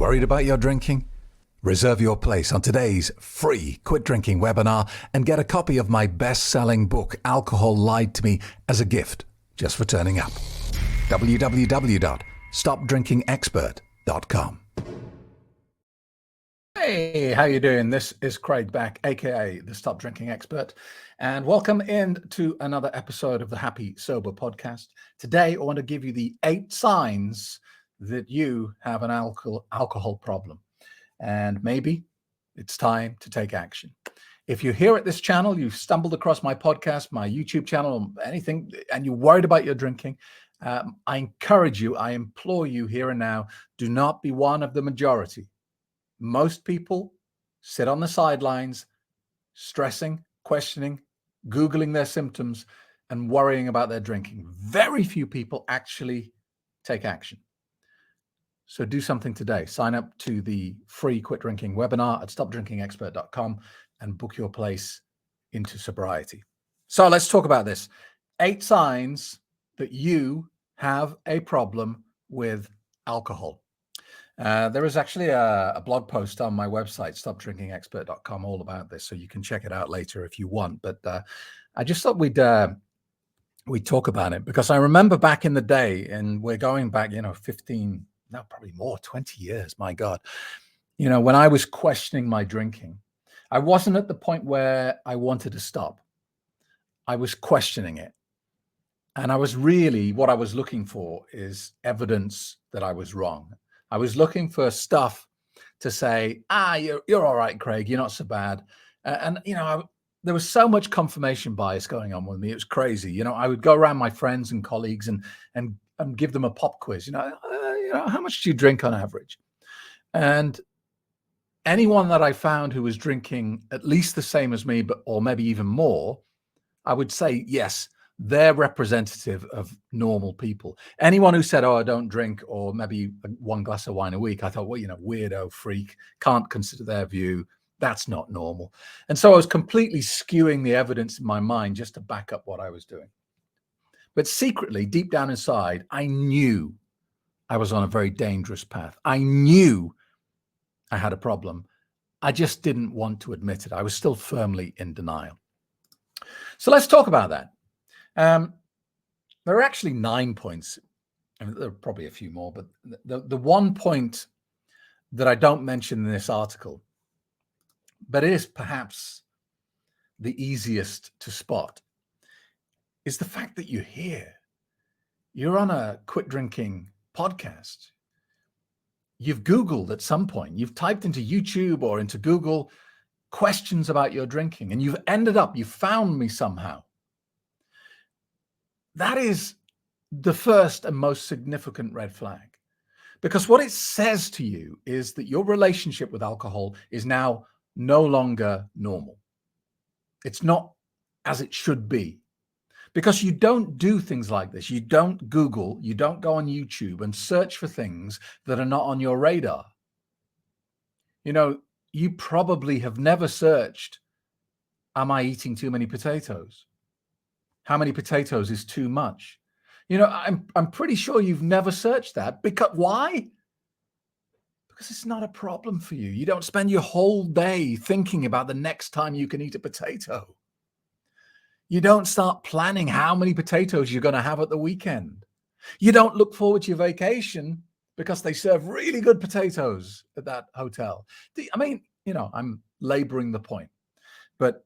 Worried about your drinking? Reserve your place on today's free Quit Drinking webinar and get a copy of my best-selling book, Alcohol Lied to Me, as a gift just for turning up. www.stopdrinkingexpert.com. Hey, how you doing? This is Craig Beck, aka the Stop Drinking Expert, and welcome into another episode of the Happy Sober Podcast. Today, I want to give you the 8 signs that you have an alcohol problem, and maybe it's time to take action. If you're here at this channel, you've stumbled across my podcast, my YouTube channel, anything, and you're worried about your drinking, I encourage you, I implore you here and now, do not be one of the majority. Most people sit on the sidelines, stressing, questioning, Googling their symptoms, and worrying about their drinking. Very few people actually take action. So do something today. Sign up to the free Quit Drinking webinar at stopdrinkingexpert.com and book your place into sobriety. So let's talk about this. 8 signs that you have a problem with alcohol. There is actually a blog post on my website, stopdrinkingexpert.com, all about this, so you can check it out later if you want. But I just thought we'd talk about it because I remember back in the day, and we're going back, 15, no, probably more, 20 years, my God. When I was questioning my drinking, I wasn't at the point where I wanted to stop. I was questioning it. And what I was looking for is evidence that I was wrong. I was looking for stuff to say, you're all right, Craig, you're not so bad. There was so much confirmation bias going on with me. It was crazy. I would go around my friends and colleagues and give them a pop quiz. How much do you drink on average? And anyone that I found who was drinking at least the same as me, or maybe even more, I would say, yes, they're representative of normal people. Anyone who said, I don't drink, or maybe 1 glass of wine a week, I thought, weirdo, freak, can't consider their view. That's not normal. And so I was completely skewing the evidence in my mind just to back up what I was doing. But secretly, deep down inside, I knew I was on a very dangerous path. I knew I had a problem. I just didn't want to admit it. I was still firmly in denial. So let's talk about that. There are actually 9 points. There are probably a few more, but the one point that I don't mention in this article, but it is perhaps the easiest to spot, is the fact that you're on a Quit Drinking podcast. You've Googled at some point, you've typed into YouTube or into Google questions about your drinking, and you found me somehow. That is the first and most significant red flag, because what it says to you is that your relationship with alcohol is now no longer normal. It's not as it should be, because you don't do things like this. You don't Google, you don't go on YouTube and search for things that are not on your radar. You probably have never searched, am I eating too many potatoes? How many potatoes is too much? I'm pretty sure you've never searched that. Because why? Because it's not a problem for you. You don't spend your whole day thinking about the next time you can eat a potato. You don't start planning how many potatoes you're going to have at the weekend. You don't look forward to your vacation because they serve really good potatoes at that hotel. I'm laboring the point, but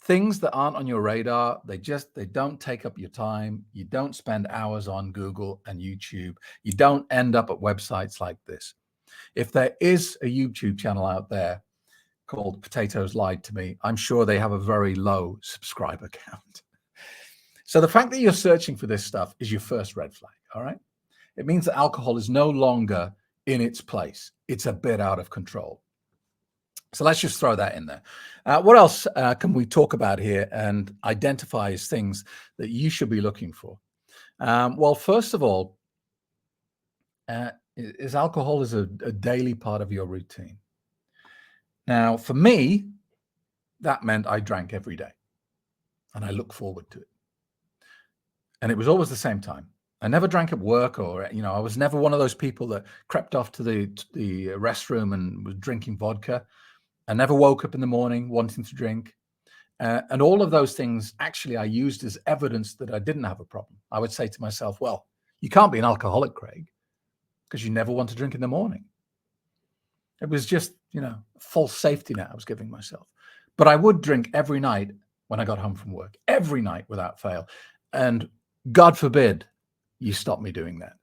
things that aren't on your radar, they don't take up your time. You don't spend hours on Google and YouTube. You don't end up at websites like this. If there is a YouTube channel out there called Potatoes Lied to Me, I'm sure they have a very low subscriber count. So the fact that you're searching for this stuff is your first red flag, all right? It means that alcohol is no longer in its place. It's a bit out of control. So let's just throw that in there. What else can we talk about here and identify as things that you should be looking for? Well, first of all, is alcohol a daily part of your routine? Now, for me, that meant I drank every day and I look forward to it. And it was always the same time. I never drank at work, or, I was never one of those people that crept off to the restroom and was drinking vodka. I never woke up in the morning wanting to drink. And all of those things, actually, I used as evidence that I didn't have a problem. I would say to myself, well, you can't be an alcoholic, Craig, because you never want to drink in the morning. It was just, a false safety net I was giving myself. But I would drink every night when I got home from work, every night without fail. And God forbid you stop me doing that.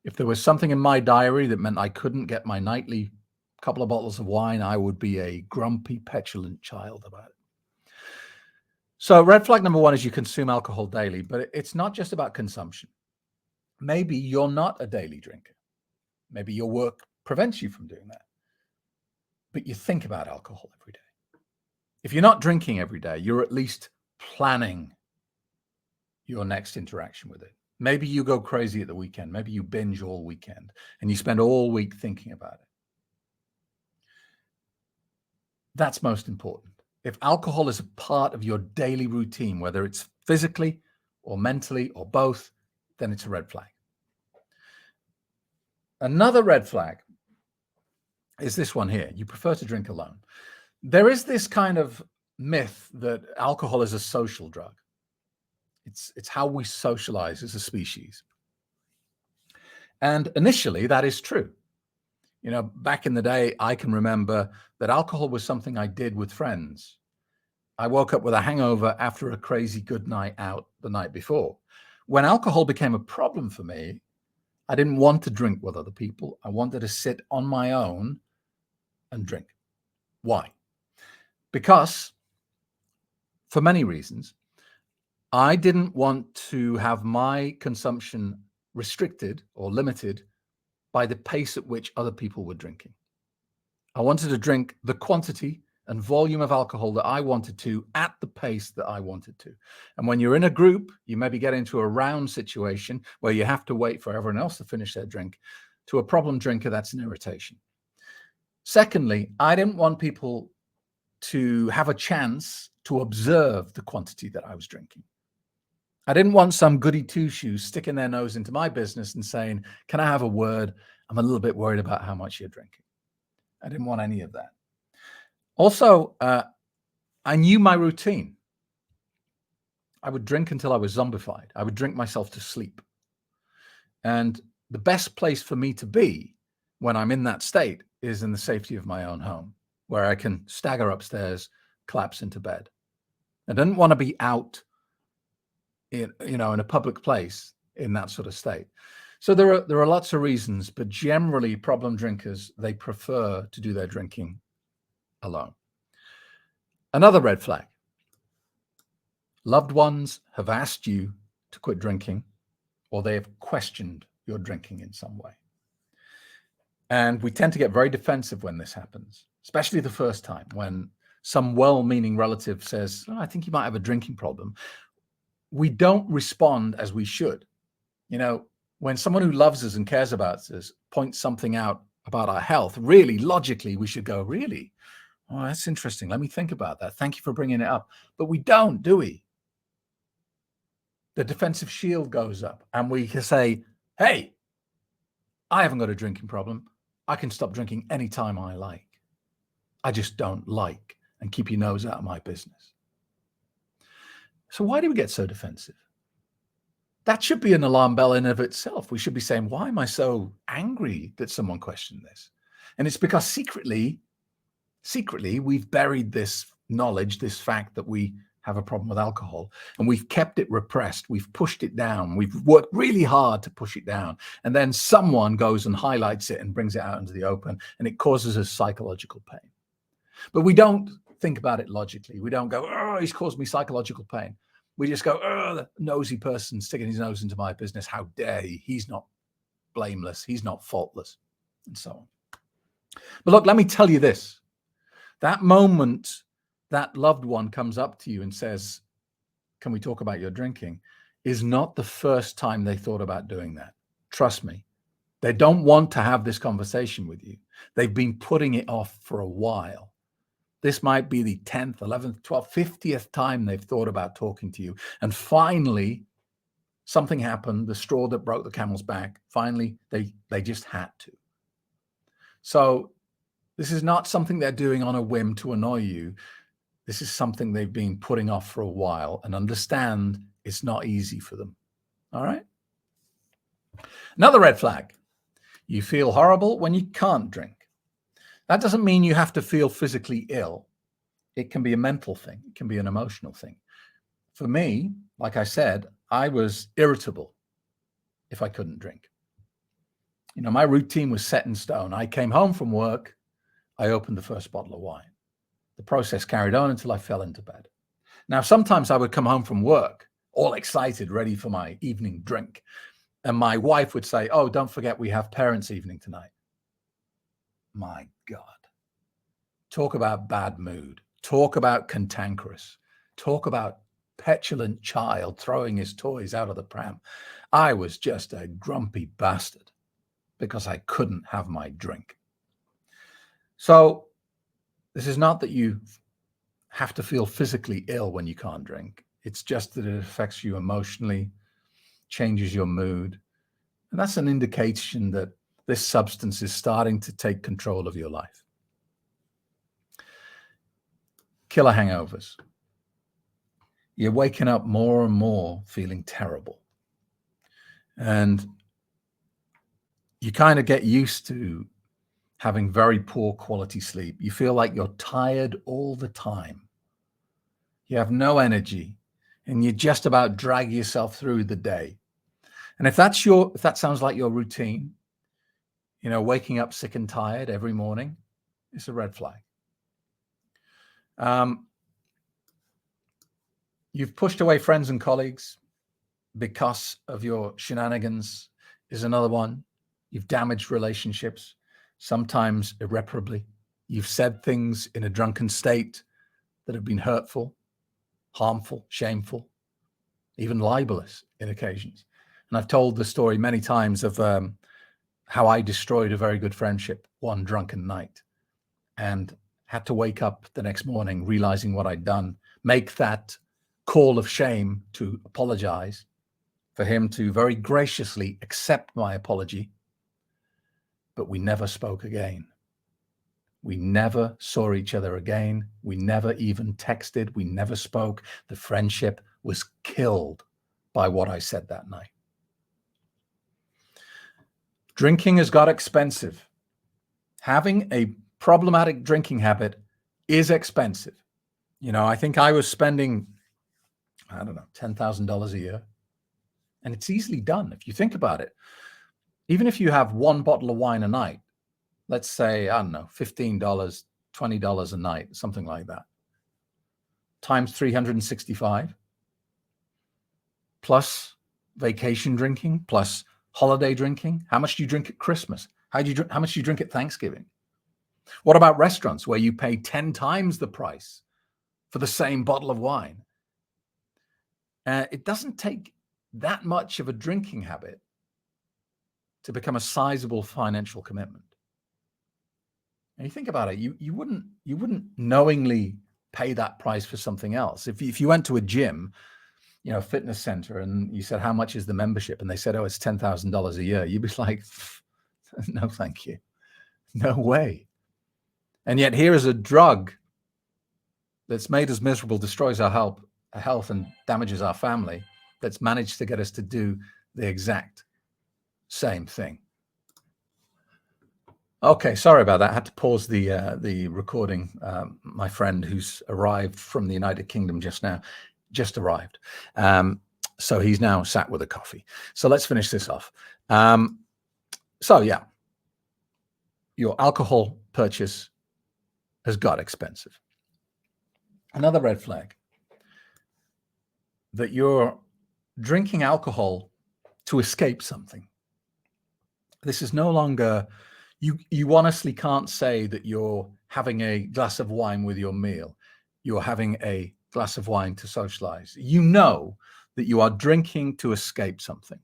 If there was something in my diary that meant I couldn't get my nightly couple of bottles of wine, I would be a grumpy, petulant child about it. So red flag number one is you consume alcohol daily, but it's not just about consumption. Maybe you're not a daily drinker. Maybe your work prevents you from doing that. But you think about alcohol every day. If you're not drinking every day, you're at least planning your next interaction with it. Maybe you go crazy at the weekend. Maybe you binge all weekend and you spend all week thinking about it. That's most important. If alcohol is a part of your daily routine, whether it's physically or mentally or both, then it's a red flag. Another red flag is this one here. You prefer to drink alone. There is this kind of myth that alcohol is a social drug. It's how we socialize as a species. And initially, that is true. Back in the day, I can remember that alcohol was something I did with friends. I woke up with a hangover after a crazy good night out the night before. When alcohol became a problem for me, I didn't want to drink with other people. I wanted to sit on my own and drink. Why? Because, for many reasons, I didn't want to have my consumption restricted or limited by the pace at which other people were drinking. I wanted to drink the quantity and volume of alcohol that I wanted to at the pace that I wanted to. And when you're in a group, you maybe get into a round situation where you have to wait for everyone else to finish their drink. To a problem drinker, that's an irritation. Secondly, I didn't want people to have a chance to observe the quantity that I was drinking. I didn't want some goody two-shoes sticking their nose into my business and saying, can I have a word? I'm a little bit worried about how much you're drinking. I didn't want any of that. Also, I knew my routine. I would drink until I was zombified. I would drink myself to sleep. And the best place for me to be when I'm in that state is in the safety of my own home, where I can stagger upstairs, collapse into bed. I didn't want to be out in a public place in that sort of state. So there are lots of reasons, but generally problem drinkers, they prefer to do their drinking alone. Another red flag. Loved ones have asked you to quit drinking, or they have questioned your drinking in some way. And we tend to get very defensive when this happens, especially the first time when some well-meaning relative says, I think you might have a drinking problem. We don't respond as we should. When someone who loves us and cares about us points something out about our health, really, logically, we should go, really? Oh, that's interesting. Let me think about that. Thank you for bringing it up. But we don't, do we? The defensive shield goes up and we can say, hey, I haven't got a drinking problem. I can stop drinking anytime I like. I just don't like, and keep your nose out of my business. So why do we get so defensive? That should be an alarm bell in of itself. We should be saying, why am I so angry that someone questioned this? And it's because secretly, we've buried this knowledge, this fact that we have a problem with alcohol, and we've kept it repressed. We've pushed it down. We've worked really hard to push it down. And then someone goes and highlights it and brings it out into the open, and it causes us psychological pain. But we don't think about it logically. We don't go, oh, he's caused me psychological pain. We just go, oh, the nosy person sticking his nose into my business. How dare he? He's not blameless. He's not faultless, and so on. But look, let me tell you this. That moment that loved one comes up to you and says, can we talk about your drinking, is not the first time they thought about doing that. Trust me. They don't want to have this conversation with you. They've been putting it off for a while. This might be the 10th, 11th, 12th, 50th time they've thought about talking to you. And finally, something happened, the straw that broke the camel's back. Finally, they just had to. So this is not something they're doing on a whim to annoy you. This is something they've been putting off for a while, and understand it's not easy for them. All right? Another red flag. You feel horrible when you can't drink. That doesn't mean you have to feel physically ill. It can be a mental thing. It can be an emotional thing. For me, like I said, I was irritable if I couldn't drink. You know, my routine was set in stone. I came home from work. I opened the first bottle of wine. The process carried on until I fell into bed. Now, sometimes I would come home from work, all excited, ready for my evening drink. And my wife would say, "Oh, don't forget we have parents' evening tonight." My God. Talk about bad mood. Talk about cantankerous. Talk about petulant child throwing his toys out of the pram. I was just a grumpy bastard because I couldn't have my drink. So this is not that you have to feel physically ill when you can't drink. It's just that it affects you emotionally, changes your mood. And that's an indication that this substance is starting to take control of your life. Killer hangovers. You're waking up more and more feeling terrible. And you kind of get used to having very poor quality sleep. You feel like you're tired all the time. You have no energy, and you just about drag yourself through the day. And if that sounds like your routine, you know, waking up sick and tired every morning, it's a red flag. You've pushed away friends and colleagues because of your shenanigans is another one. You've damaged relationships, sometimes irreparably. You've said things in a drunken state that have been hurtful, harmful, shameful, even libelous in occasions. And I've told the story many times of how I destroyed a very good friendship one drunken night and had to wake up the next morning realizing what I'd done, make that call of shame to apologize, for him to very graciously accept my apology. But we never spoke again. We never saw each other again. We never even texted. We never spoke. The friendship was killed by what I said that night. Drinking has got expensive. Having a problematic drinking habit is expensive. You know, I think I was spending, I don't know, $10,000 a year. And it's easily done if you think about it. Even if you have one bottle of wine a night, let's say, I don't know, $15, $20 a night, something like that, times 365, plus vacation drinking, plus holiday drinking. How much do you drink at Christmas? How much do you drink at Thanksgiving? What about restaurants where you pay 10 times the price for the same bottle of wine? It doesn't take that much of a drinking habit to become a sizable financial commitment. And you think about it, you wouldn't knowingly pay that price for something else. If you went to a gym, you know, fitness center, and you said, "How much is the membership?" And they said, "Oh, it's $10,000 a year." You'd be like, "No, thank you. No way." And yet here is a drug that's made us miserable, destroys our health and damages our family, that's managed to get us to do the exact same thing. Okay, sorry about that. I had to pause the recording. My friend who's arrived from the United Kingdom just arrived. So he's now sat with a coffee. So let's finish this off. So yeah, your alcohol purchase has got expensive. Another red flag, that you're drinking alcohol to escape something. This is no longer, you honestly can't say that you're having a glass of wine with your meal. You're having a glass of wine to socialize. You know that you are drinking to escape something.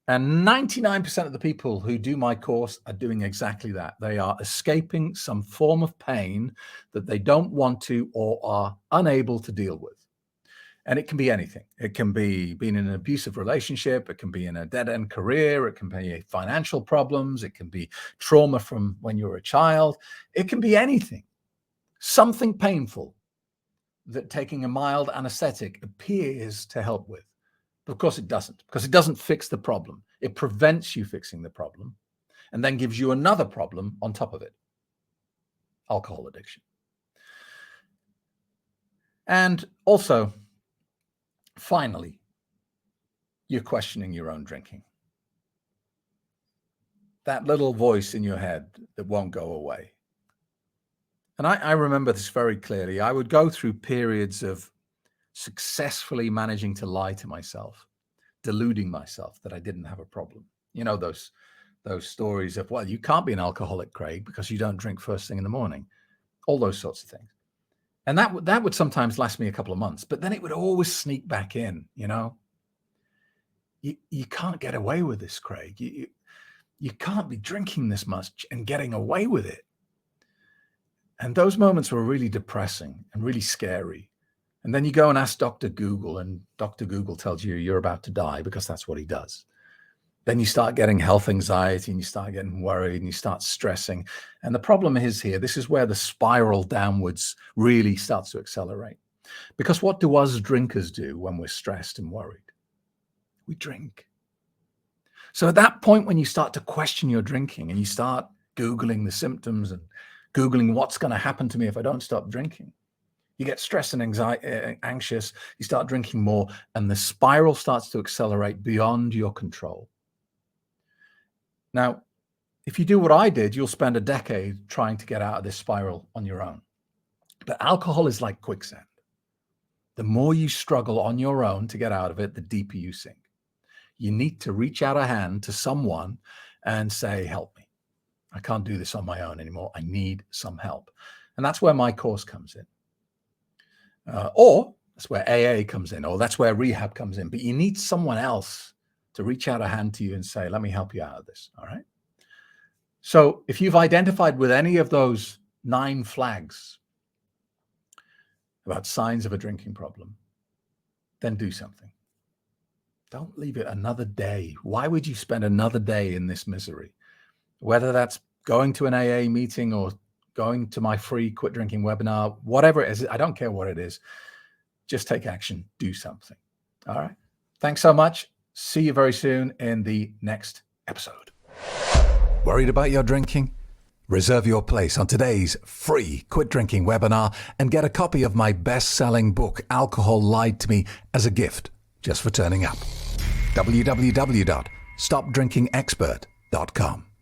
And 99% of the people who do my course are doing exactly that. They are escaping some form of pain that they don't want to or are unable to deal with. And it can be anything. It can be being in an abusive relationship. It can be in a dead-end career. It can be financial problems. It can be trauma from when you were a child. It can be anything. Something painful that taking a mild anesthetic appears to help with. But of course it doesn't, because it doesn't fix the problem. It prevents you fixing the problem and then gives you another problem on top of it. Alcohol addiction. And also, finally, you're questioning your own drinking. That little voice in your head that won't go away. And I remember this very clearly. I would go through periods of successfully managing to lie to myself, deluding myself that I didn't have a problem. You know, those stories of, well, you can't be an alcoholic, Craig, because you don't drink first thing in the morning. All those sorts of things. And that would sometimes last me a couple of months, but then it would always sneak back in, you know. You can't get away with this, Craig. You can't be drinking this much and getting away with it. And those moments were really depressing and really scary. And then you go and ask Dr. Google, and Dr. Google tells you you're about to die, because that's what he does. Then you start getting health anxiety, and you start getting worried, and you start stressing. And the problem is here, this is where the spiral downwards really starts to accelerate. Because what do us drinkers do when we're stressed and worried? We drink. So at that point, when you start to question your drinking and you start Googling the symptoms and Googling what's going to happen to me if I don't stop drinking, you get stressed and anxious, you start drinking more, and the spiral starts to accelerate beyond your control. Now, if you do what I did, you'll spend a decade trying to get out of this spiral on your own. But alcohol is like quicksand. The more you struggle on your own to get out of it, the deeper you sink. You need to reach out a hand to someone and say, help me. I can't do this on my own anymore. I need some help. And that's where my course comes in. Or that's where AA comes in, or that's where rehab comes in. But you need someone else to reach out a hand to you and say, let me help you out of this. All right. So if you've identified with any of those 9 flags about signs of a drinking problem, then do something. Don't leave it another day. Why would you spend another day in this misery? Whether that's going to an AA meeting or going to my free quit drinking webinar, whatever it is, I don't care what it is. Just take action, do something. All right. Thanks so much. See you very soon in the next episode. Worried about your drinking? Reserve your place on today's free quit drinking webinar and get a copy of my best-selling book, Alcohol Lied to Me, as a gift just for turning up. www.stopdrinkingexpert.com